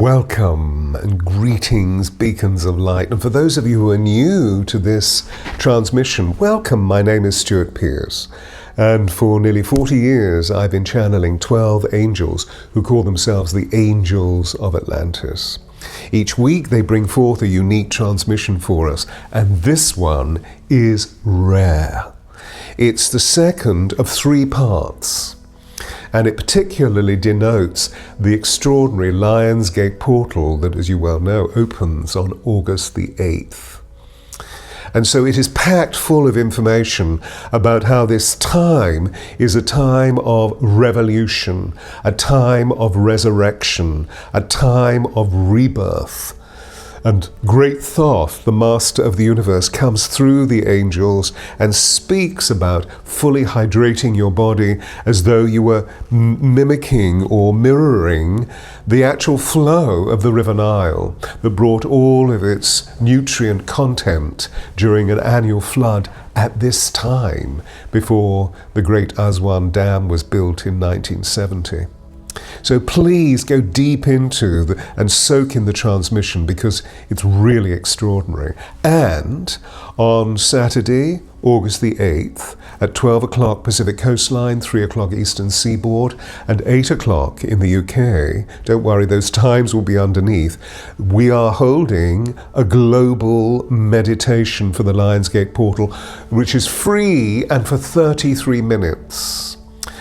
Welcome and greetings, beacons of light. And for those of you who are new to this transmission, welcome. My name is Stewart Pearce. And for nearly 40 years, I've been channeling 12 angels who call themselves the Angels of Atlantis. Each week, they bring forth a unique transmission for us. And this one is rare. It's the second of 3 parts. And it particularly denotes the extraordinary Lion's Gate portal that, as you well know, opens on August the 8th. And so it is packed full of information about how this time is a time of revolution, a time of resurrection, a time of rebirth. And great Thoth, the master of the universe, comes through the angels and speaks about fully hydrating your body as though you were mimicking or mirroring the actual flow of the river Nile that brought all of its nutrient content during an annual flood at this time before the Great Aswan Dam was built in 1970. So please go deep into and soak in the transmission because it's really extraordinary. And on Saturday, August the 8th, at 12 o'clock Pacific Coastline, 3 o'clock Eastern Seaboard, and 8 o'clock in the UK, don't worry, those times will be underneath, we are holding a global meditation for the Lion's Gate portal, which is free and for 33 minutes.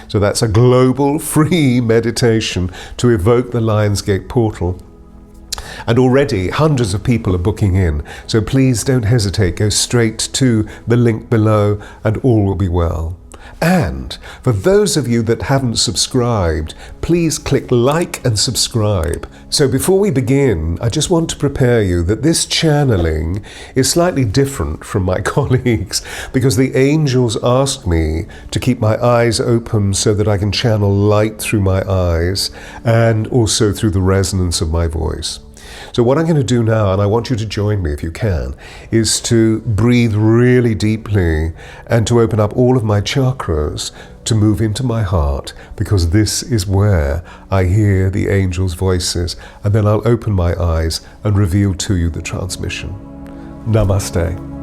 So that's a global free meditation to evoke the Lion's Gate portal. And already hundreds of people are booking in. So please don't hesitate. Go straight to the link below and all will be well. And for those of you that haven't subscribed, please click like and subscribe. So before we begin, I just want to prepare you that this channeling is slightly different from my colleagues because the angels asked me to keep my eyes open so that I can channel light through my eyes and also through the resonance of my voice. So what I'm going to do now, and I want you to join me if you can, is to breathe really deeply and to open up all of my chakras to move into my heart, because this is where I hear the angels' voices, and then I'll open my eyes and reveal to you the transmission. Namaste.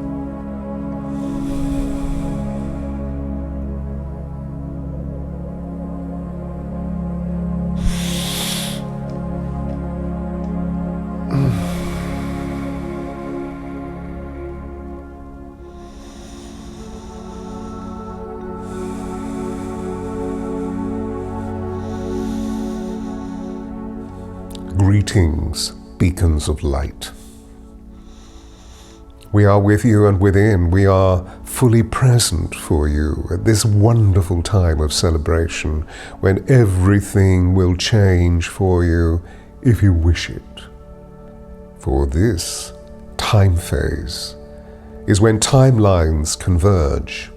Greetings, beacons of light. We are with you and within. We are fully present for you at this wonderful time of celebration when everything will change for you if you wish it. For this time phase is when timelines converge,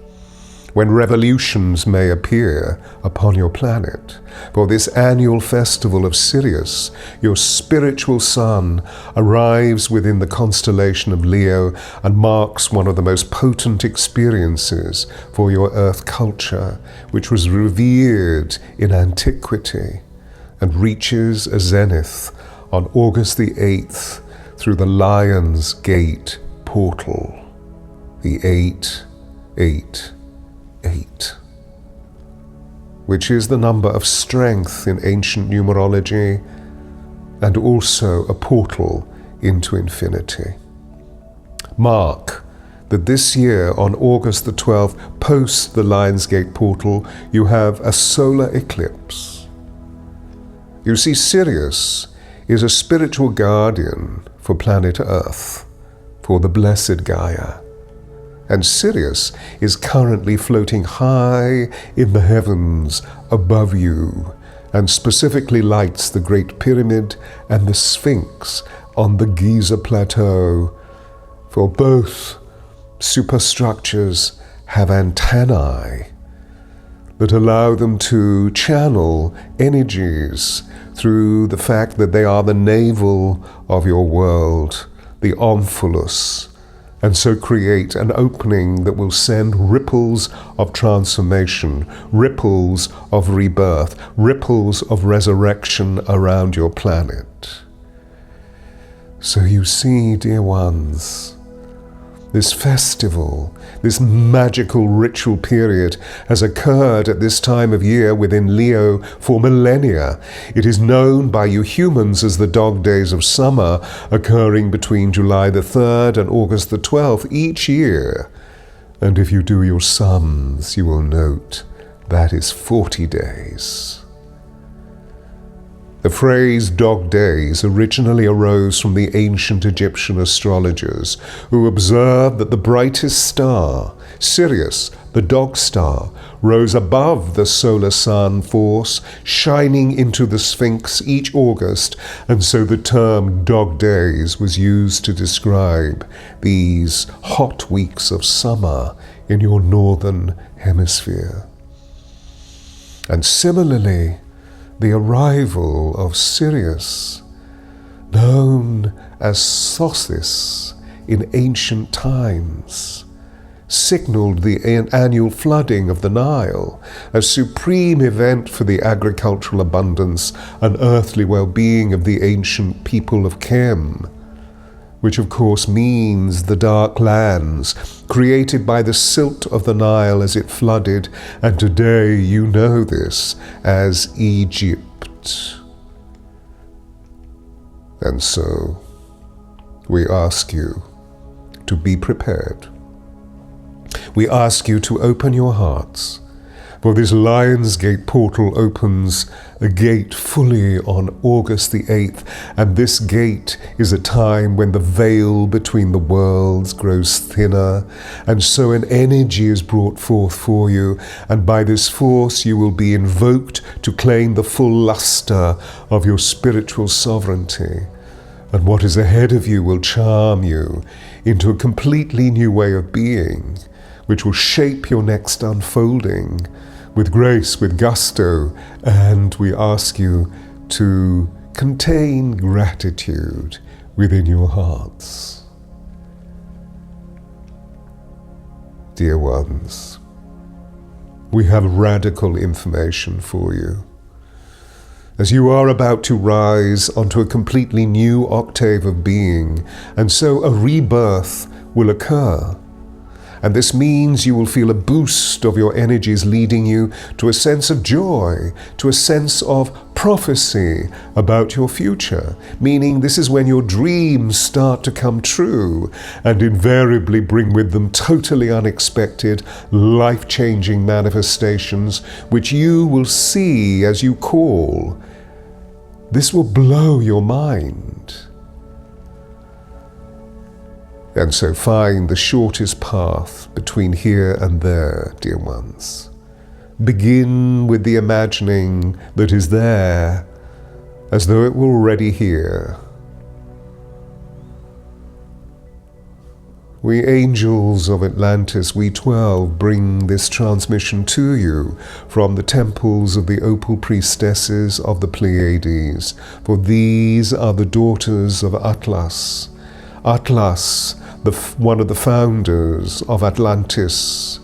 when revolutions may appear upon your planet. For this annual festival of Sirius, your spiritual sun, arrives within the constellation of Leo and marks one of the most potent experiences for your Earth culture, which was revered in antiquity and reaches a zenith on August the 8th through the Lion's Gate portal, the 888. Which is the number of strength in ancient numerology and also a portal into infinity. Mark that this year on August the 12th, post the Lion's Gate portal, you have a solar eclipse. You see, Sirius is a spiritual guardian for planet Earth, for the blessed Gaia. And Sirius is currently floating high in the heavens above you and specifically lights the Great Pyramid and the Sphinx on the Giza Plateau. For both superstructures have antennae that allow them to channel energies through the fact that they are the navel of your world, the omphalos, and so create an opening that will send ripples of transformation, ripples of rebirth, ripples of resurrection around your planet. So you see, dear ones, this festival, this magical ritual period has occurred at this time of year within Leo for millennia. It is known by you humans as the dog days of summer, occurring between July the 3rd and August the 12th each year. And if you do your sums, you will note that is 40 days. The phrase dog days originally arose from the ancient Egyptian astrologers who observed that the brightest star, Sirius, the dog star, rose above the solar sun force, shining into the Sphinx each August, and so the term dog days was used to describe these hot weeks of summer in your northern hemisphere. And similarly, the arrival of Sirius, known as Thoth in ancient times, signaled the annual flooding of the Nile, a supreme event for the agricultural abundance and earthly well-being of the ancient people of Chem, which of course means the dark lands created by the silt of the Nile as it flooded, and today you know this as Egypt. And so we ask you to be prepared. We ask you to open your hearts, for this Lion's Gate portal opens a gate fully on August the 8th, and this gate is a time when the veil between the worlds grows thinner, and so an energy is brought forth for you, and by this force you will be invoked to claim the full luster of your spiritual sovereignty. And what is ahead of you will charm you into a completely new way of being, which will shape your next unfolding with grace, with gusto, and we ask you to contain gratitude within your hearts. Dear ones, we have radical information for you. As you are about to rise onto a completely new octave of being, and so a rebirth will occur. And this means you will feel a boost of your energies leading you to a sense of joy, to a sense of prophecy about your future, meaning this is when your dreams start to come true and invariably bring with them totally unexpected, life-changing manifestations which you will see as you call. This will blow your mind. And so find the shortest path between here and there, dear ones. Begin with the imagining that is there, as though it were already here. We Angels of Atlantis, we 12, bring this transmission to you from the temples of the opal priestesses of the Pleiades, for these are the daughters of Atlas. Atlas, one of the founders of Atlantis.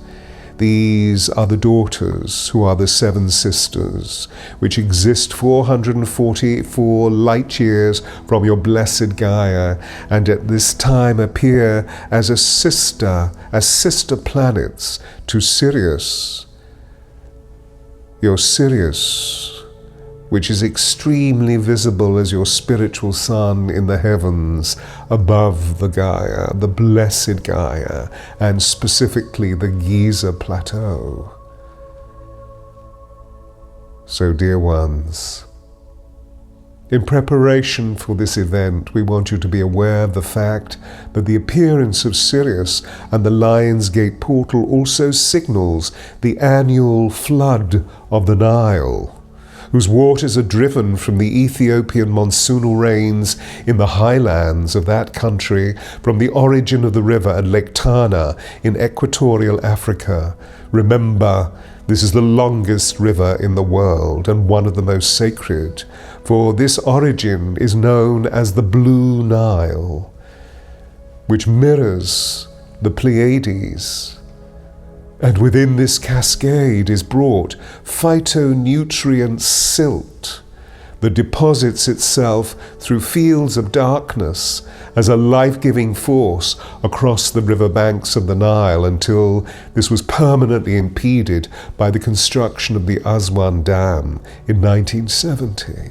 These are the daughters who are the seven sisters, which exist 444 light years from your blessed Gaia, and at this time appear as sister planets to Sirius. Your Sirius, which is extremely visible as your spiritual sun in the heavens above the Gaia, the blessed Gaia, and specifically the Giza Plateau. So, dear ones, in preparation for this event, we want you to be aware of the fact that the appearance of Sirius and the Lion's Gate portal also signals the annual flood of the Nile, whose waters are driven from the Ethiopian monsoonal rains in the highlands of that country from the origin of the river at Lake Tana in equatorial Africa. Remember, this is the longest river in the world and one of the most sacred, for this origin is known as the Blue Nile, which mirrors the Pleiades. And within this cascade is brought phytonutrient silt, that deposits itself through fields of darkness as a life-giving force across the riverbanks of the Nile until this was permanently impeded by the construction of the Aswan Dam in 1970.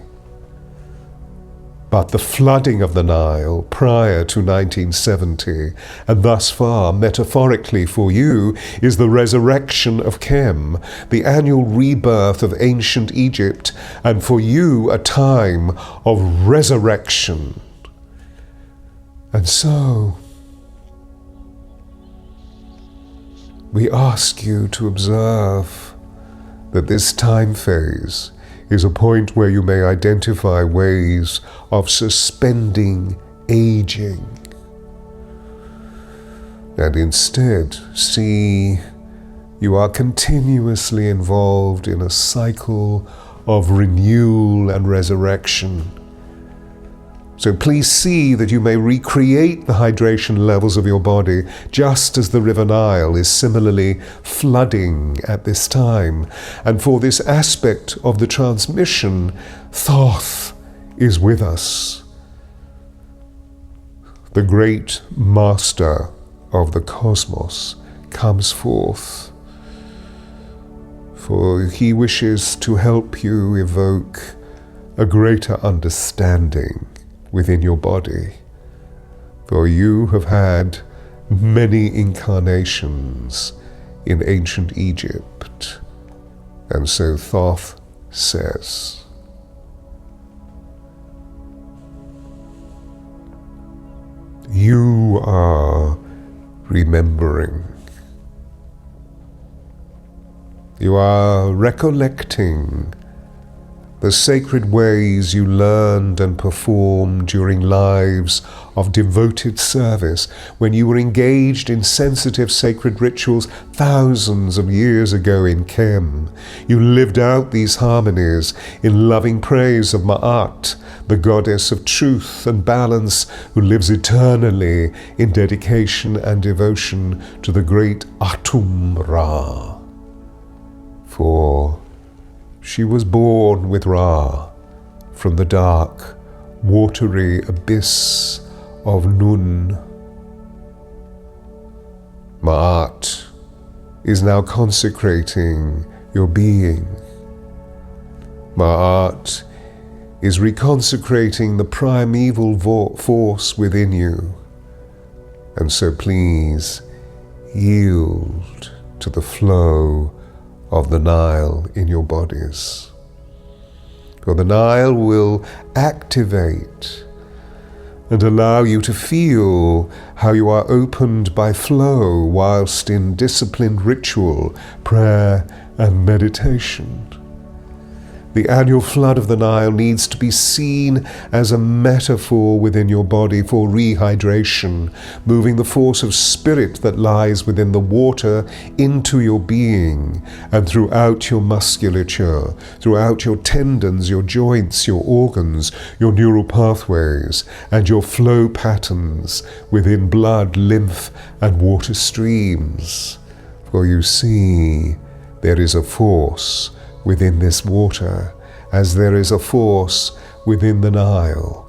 But the flooding of the Nile prior to 1970, and thus far, metaphorically for you, is the resurrection of Chem, the annual rebirth of ancient Egypt, and for you a time of resurrection. And so, we ask you to observe that this time phase is a point where you may identify ways of suspending aging, and instead see you are continuously involved in a cycle of renewal and resurrection. So please see that you may recreate the hydration levels of your body just as the River Nile is similarly flooding at this time. And for this aspect of the transmission, Thoth is with us. The great master of the cosmos comes forth, for he wishes to help you evoke a greater understanding within your body, for you have had many incarnations in ancient Egypt. And so Thoth says, you are remembering. You are recollecting the sacred ways you learned and performed during lives of devoted service when you were engaged in sensitive sacred rituals thousands of years ago in Chem. You lived out these harmonies in loving praise of Ma'at, the goddess of truth and balance, who lives eternally in dedication and devotion to the great Atum-Ra. For she was born with Ra from the dark, watery abyss of Nun. Ma'at is now consecrating your being. Ma'at is reconsecrating the primeval force within you. And so please yield to the flow of the Nile in your bodies. For the Nile will activate and allow you to feel how you are opened by flow whilst in disciplined ritual, prayer and meditation. The annual flood of the Nile needs to be seen as a metaphor within your body for rehydration, moving the force of spirit that lies within the water into your being and throughout your musculature, throughout your tendons, your joints, your organs, your neural pathways, and your flow patterns within blood, lymph, and water streams. For you see, there is a force within this water, as there is a force within the Nile,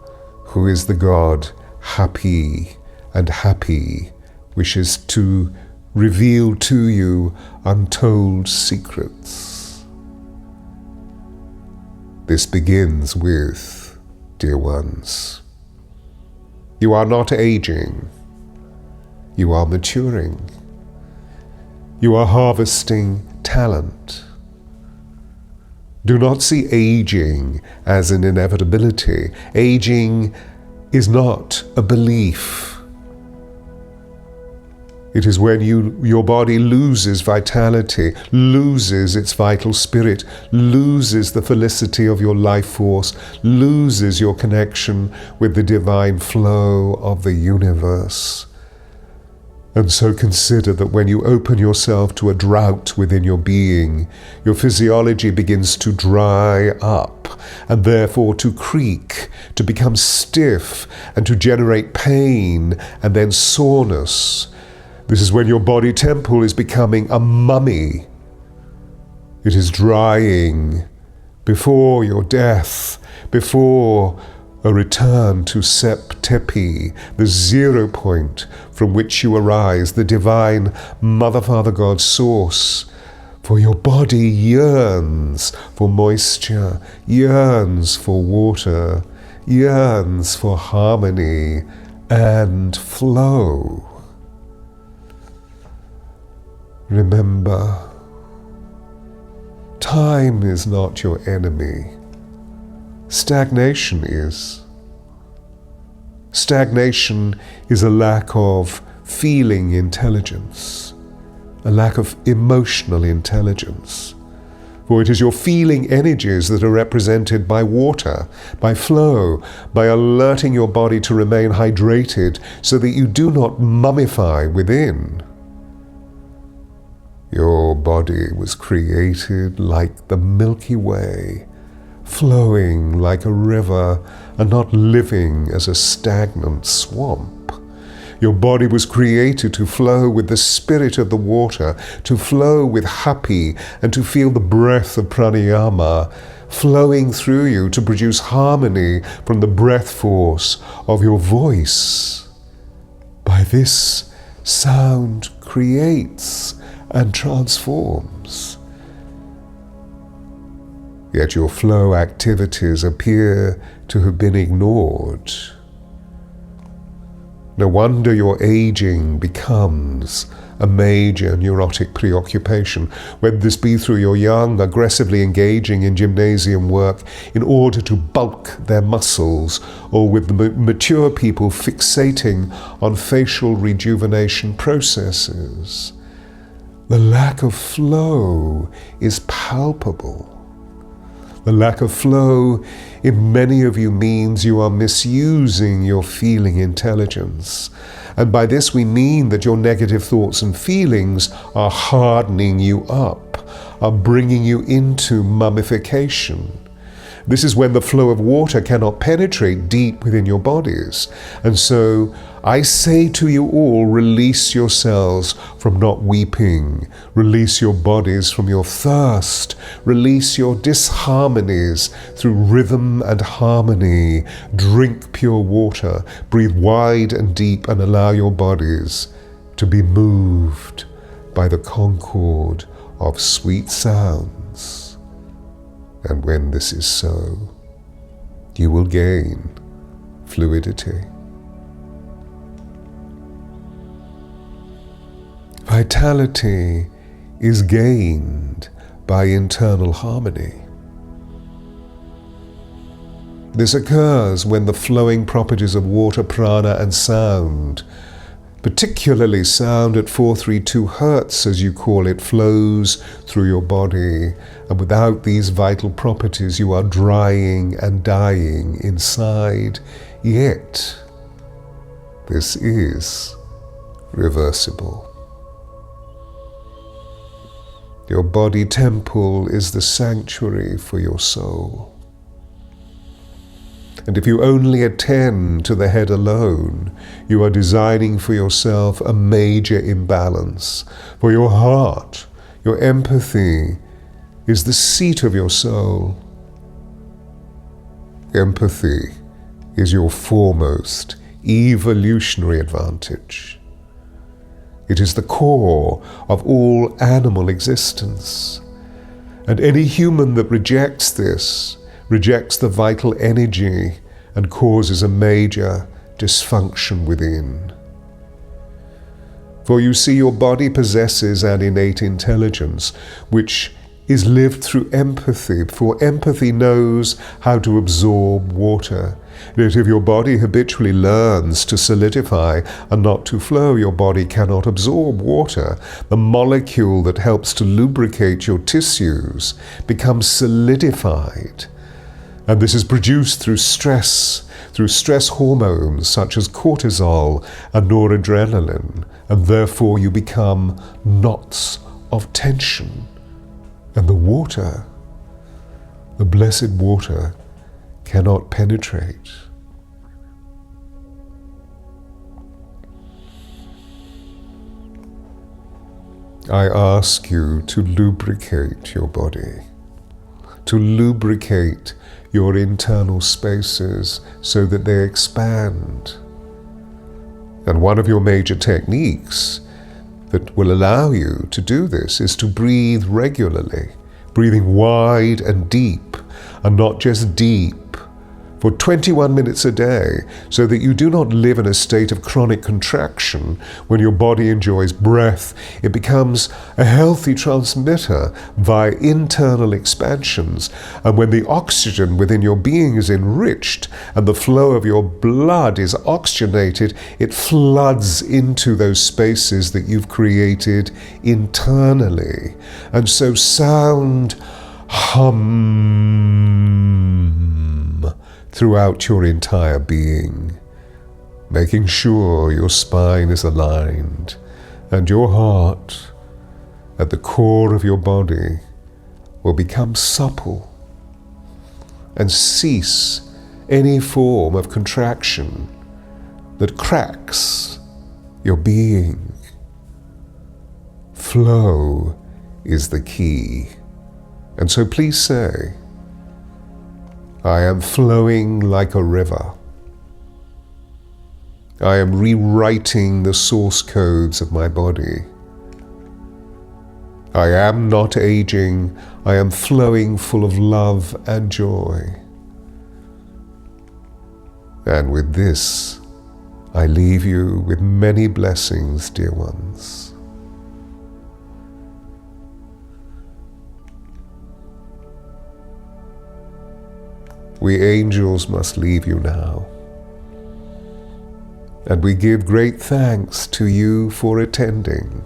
who is the god Happy, and Happy wishes to reveal to you untold secrets. This begins with, dear ones, you are not aging, you are maturing, you are harvesting talent. Do not see aging as an inevitability. Aging is not a belief. It is when your body loses vitality, loses its vital spirit, loses the felicity of your life force, loses your connection with the divine flow of the universe. And so consider that when you open yourself to a drought within your being, your physiology begins to dry up, and therefore to creak, to become stiff, and to generate pain, and then soreness. This is when your body temple is becoming a mummy. It is drying before your death, before a return to Sep Tepi, the 0 point from which you arise, the divine Mother, Father, God source. For your body yearns for moisture, yearns for water, yearns for harmony and flow. Remember, time is not your enemy. Stagnation is. Stagnation is a lack of feeling intelligence, a lack of emotional intelligence. For it is your feeling energies that are represented by water, by flow, by alerting your body to remain hydrated so that you do not mummify within. Your body was created like the Milky Way, flowing like a river and not living as a stagnant swamp. Your body was created to flow with the spirit of the water, to flow with happy and to feel the breath of pranayama flowing through you to produce harmony from the breath force of your voice. By this, sound creates and transforms. Yet your flow activities appear to have been ignored. No wonder your aging becomes a major neurotic preoccupation, whether this be through your young aggressively engaging in gymnasium work in order to bulk their muscles, or with the mature people fixating on facial rejuvenation processes. The lack of flow is palpable. The lack of flow in many of you means you are misusing your feeling intelligence. And by this we mean that your negative thoughts and feelings are hardening you up, are bringing you into mummification. This is when the flow of water cannot penetrate deep within your bodies. And so I say to you all, release yourselves from not weeping. Release your bodies from your thirst. Release your disharmonies through rhythm and harmony. Drink pure water. Breathe wide and deep and allow your bodies to be moved by the concord of sweet sounds. And when this is so, you will gain fluidity. Vitality is gained by internal harmony. This occurs when the flowing properties of water, prana, and sound, particularly sound at 432 Hertz, as you call it, flows through your body. And without these vital properties, you are drying and dying inside. Yet, this is reversible. Your body temple is the sanctuary for your soul. And if you only attend to the head alone, you are designing for yourself a major imbalance. For your heart, your empathy, is the seat of your soul. Empathy is your foremost evolutionary advantage. It is the core of all animal existence. And any human that rejects this rejects the vital energy and causes a major dysfunction within. For you see, your body possesses an innate intelligence which is lived through empathy, for empathy knows how to absorb water. Yet if your body habitually learns to solidify and not to flow, your body cannot absorb water. The molecule that helps to lubricate your tissues becomes solidified. And this is produced through stress hormones such as cortisol and noradrenaline, and therefore you become knots of tension. And the water, the blessed water, cannot penetrate. I ask you to lubricate your body, to lubricate your internal spaces so that they expand. And one of your major techniques that will allow you to do this is to breathe regularly, breathing wide and deep, and not just deep, for 21 minutes a day, so that you do not live in a state of chronic contraction. When your body enjoys breath, it becomes a healthy transmitter via internal expansions. And when the oxygen within your being is enriched and the flow of your blood is oxygenated, it floods into those spaces that you've created internally. And so sound hum throughout your entire being, making sure your spine is aligned and your heart at the core of your body will become supple and cease any form of contraction that cracks your being. Flow is the key. And so please say, I am flowing like a river. I am rewriting the source codes of my body. I am not aging. I am flowing full of love and joy. And with this, I leave you with many blessings, dear ones. We angels must leave you now. And we give great thanks to you for attending,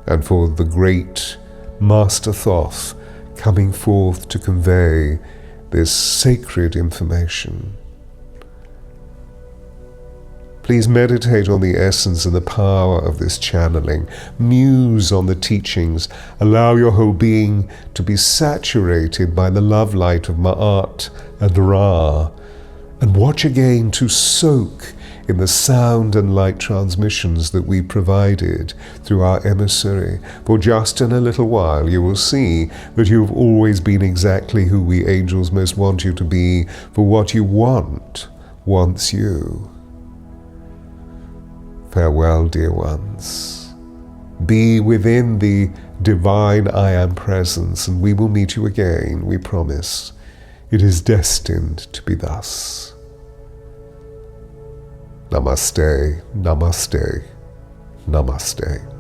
and for the great Master Thoth coming forth to convey this sacred information. Please meditate on the essence and the power of this channeling. Muse on the teachings. Allow your whole being to be saturated by the love light of Ma'at and Ra. And watch again to soak in the sound and light transmissions that we provided through our emissary. For just in a little while you will see that you have always been exactly who we angels most want you to be, for what you want wants you. Farewell, dear ones. Be within the divine I Am presence, and we will meet you again, we promise. It is destined to be thus. Namaste, namaste, namaste.